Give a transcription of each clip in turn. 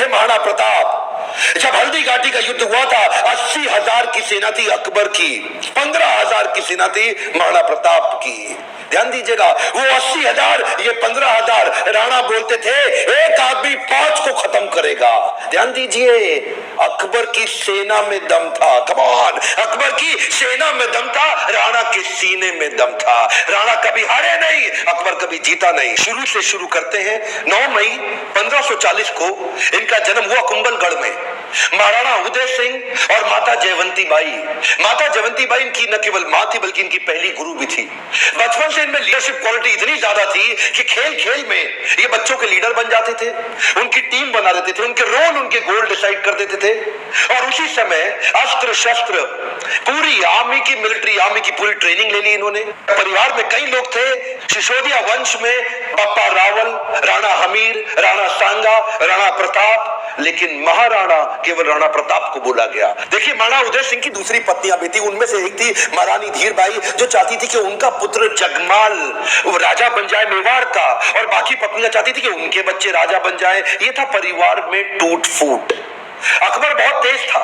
महाराणा प्रताप। जब हल्दी घाटी का युद्ध हुआ था, 80,000 की सेना थी अकबर की, 15,000 की सेना थी महाराणा प्रताप की। ध्यान दीजिएगा, वो 80,000, ये 15,000। राणा बोलते थे एक आदमी 5 को खत्म करेगा। ध्यान दीजिए, अकबर की सेना में दम था। कम ऑन, अकबर की सेना में दम था, राणा के सीने में दम था। राणा कभी हारे नहीं, अकबर कभी जीता नहीं। शुरू से शुरू करते हैं। 9 मई 1540 को इनका जन्म हुआ कुंभलगढ़ में। महाराणा उदय सिंह और माता जयवंती बाई। माता जयवंती बाई इनकी न केवल मां थी बल्कि इनकी पहली गुरु भी थी। बचपन से इनमें लीडरशिप क्वालिटी इतनी ज्यादा थी कि खेल खेल में ये बच्चों के लीडर बन जाते थे, उनकी टीम बना देते थे, उनके रोल उनके गोल डिसाइड कर देते थे। और उसी समय अस्त्र शस्त्र, पूरी आर्मी की, मिलिट्री आर्मी की पूरी ट्रेनिंग ले ली इन्होंने। परिवार में कई लोग थे। सिसोदिया वंश में बप्पा रावल, राणा हमीर, राणा सांगा, राणा प्रताप, लेकिन महाराणा केवल राणा प्रताप को बोला गया। देखिए, महाराणा उदय सिंह की दूसरी पत्नियां भी थी। उनमें से एक थी महारानी धीरबाई, जो चाहती थी कि उनका पुत्र जगमाल वो राजा बन जाए मेवाड़ का, और बाकी पत्नियां चाहती थी कि उनके बच्चे राजा बन जाए। ये था परिवार में टूट फूट। अकबर बहुत तेज था।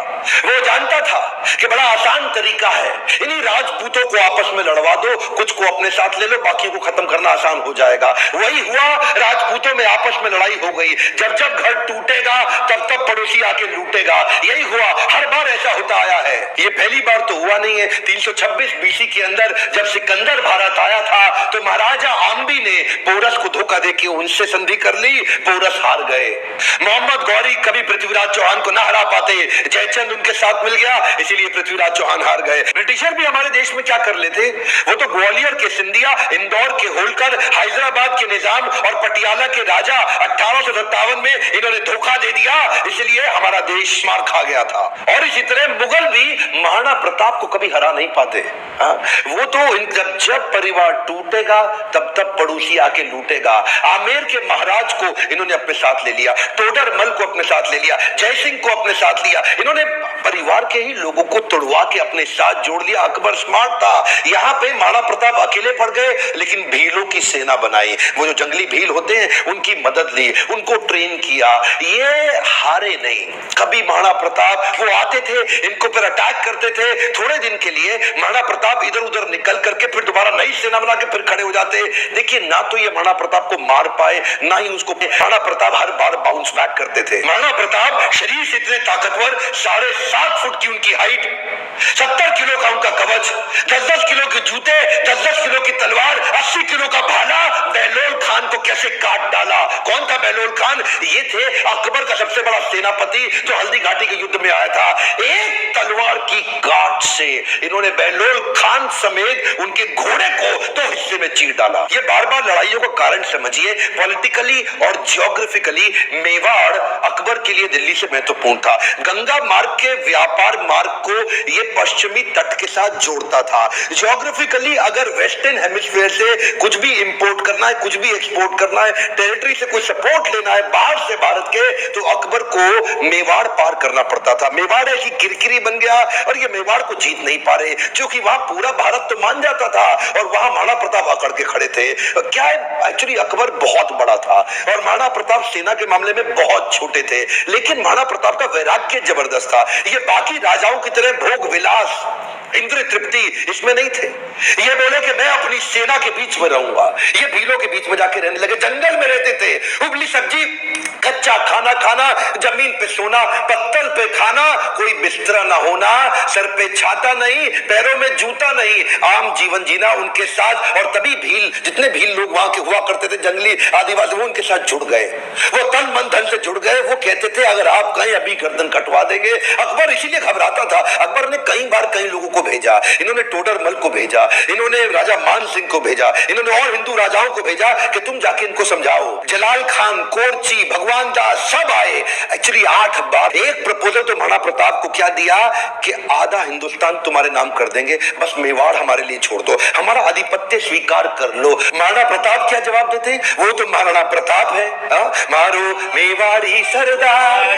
वो जानता था कि बड़ा आसान तरीका है, इन्हीं राजपूतों को आपस में लड़वा दो, कुछ को अपने साथ ले लो, बाकी को खत्म करना आसान हो जाएगा। वही हुआ, राजपूतों में आपस में लड़ाई हो गई। जब जब घर टूटेगा तब तब पड़ोसी आके लूटेगा। यही हुआ, हर बार ऐसा होता आया है। ये पहली बार तो हुआ नहीं है। 326 बीसी के अंदर जब सिकंदर भारत आया था तो महाराजा आम्बी ने पोरस को धोखा देके उनसे संधि कर ली। पोरस हार गए। मोहम्मद गौरी कभी पृथ्वीराज चौहान को ना हरा पाते, जयचंद उनके साथ मिल गया, इसीलिए पृथ्वीराज चौहान हार गए। ब्रिटिशर भी हमारे देश में क्या कर लेते, वो तो ग्वालियर के सिंधिया, इंदौर के होलकर, हैदराबाद के निजाम और पटियाला के राजा 1857 में इन्होंने धोखा दे दिया, इसलिए हमारा देश मार खा गया था। और इसी तरह मुगल भी महाराणा प्रताप को कभी हरा नहीं पाते। वो तो जब परिवार टूटेगा तब तब पड़ोसी आके लूटेगा। आमेर के महाराज को इन्होंने अपने साथ ले लिया, तोडरमल को अपने साथ ले लिया, जयसिंह को अपने साथ लिया। इन्होंने परिवार के ही लोगों को तोड़वा के अपने साथ जोड़ लिया। अकबर स्मार्ट था। यहाँ पे महाराणा प्रताप अकेले पड़ गए, लेकिन भीलों की सेना बनाई। वो जो जंगली भील होते हैं उनकी मदद ली, उनको ट्रेन किया। ये हारे नहीं कभी महाराणा प्रताप। वो आते थे, इनको फिर अटैक करते थे। थोड़े दिन के लिए महाराणा प्रताप इधर उधर निकल करके फिर दोबारा नई सेना बना के फिर खड़े हो जाते। देखिए, ना तो ये महाराणा प्रताप को मार पाए, ना ही उसको। महाराणा प्रताप हर बार बाउंस बैक करते थे। महाराणा प्रताप शरीर से इतने ताकतवर, 7.5 फुट की उनकी हाइट, 70 किलो का उनका कवच, 10-10 किलो के जूते, 10-10 किलो की तलवार, 80 किलो का भाला। बहलोल खान को कैसे काट डाला। कौन था बहलोल खान? ये थे अकबर का सबसे बड़ा सेनापति जो हल्दी घाटी के युद्ध में आया था। एक तलवार की काट से इन्होंने बहलोल खान समेत उनके घोड़े को 2 हिस्से में चीर डाला। ये बार बार लड़ाइयों का कारण समझिए। पॉलिटिकली और जियोग्राफिकली मेवाड़ अकबर के लिए दिल्ली से महत्वपूर्ण था। गंगा मार्ग के व्यापार मार्ग को ये पश्चिमी तट के साथ जोड़ता था। जियोग्राफिकली अगर वेस्टर्न हेमिस्फीयर से कुछ भी इंपोर्ट करना है, कुछ भी एक्सपोर्ट करना है, टेरिटरी से कोई सपोर्ट लेना है बाहर से भारत के, तो अकबर को मेवाड़ पार करना पड़ता था। मेवाड़ ऐसी किरकिरी बन गया और ये मेवाड़ को जीत नहीं पा रहे, क्योंकि वहां पूरा भारत तो मान जाता था और वहां महाराणा प्रताप अकड़ के खड़े थे। क्या है, एक्चुअली अकबर बहुत बड़ा था और महाराणा प्रताप सेना के मामले में बहुत छोटे थे, लेकिन महाराणा प्रताप का वैराग्य जबरदस्त था। ये बाकी राजाओं की तरह भोग विलास, इंद्रिय तृप्ति इसमें नहीं थे। ये बोले कि मैं अपनी सेना के बीच में रहूंगा। ये भीलों के बीच में जाके रहने लगे, जंगल में रहते थे। उबली सब्जी, कच्चा खाना खाना, जमीन पे सोना, पत्तल पे खाना, कोई बिस्तरा ना होना, सर पे छाता नहीं, पैरों में जूता नहीं, आम जीवन जीना उनके साथ। और तभी भील, जितने भील लोग वहां के हुआ करते थे, जंगली आदिवासी, वो उनके साथ जुड़ गए। वो तन मन धन से जुड़ गए। वो कहते थे अगर आप कहीं अभी गर्दन कटवा देंगे। अकबर इसीलिए घबराता था। अकबर ने कई बार कई लोगों को भेजा। इन्होंने टोडरमल को भेजा, इन्होंने राजा मान सिंह को भेजा, इन्होंने और हिंदू राजाओं को भेजा कि तुम जाके इनको समझाओ। जलाल खान, कोरची, भगवान दास सब आए। एक्चुअली 8 बार। एक प्रपोजल तो महाराणा प्रताप को क्या दिया कि आधा हिंदुस्तान तुम्हारे नाम कर देंगे, बस मेवाड़ हमारे लिए छोड़ दो, हमारा आधिपत्य स्वीकार कर लो। महाराणा प्रताप क्या जवाब देते? वो तो महाराणा प्रताप है, मारो मेवाड़ी सरदार।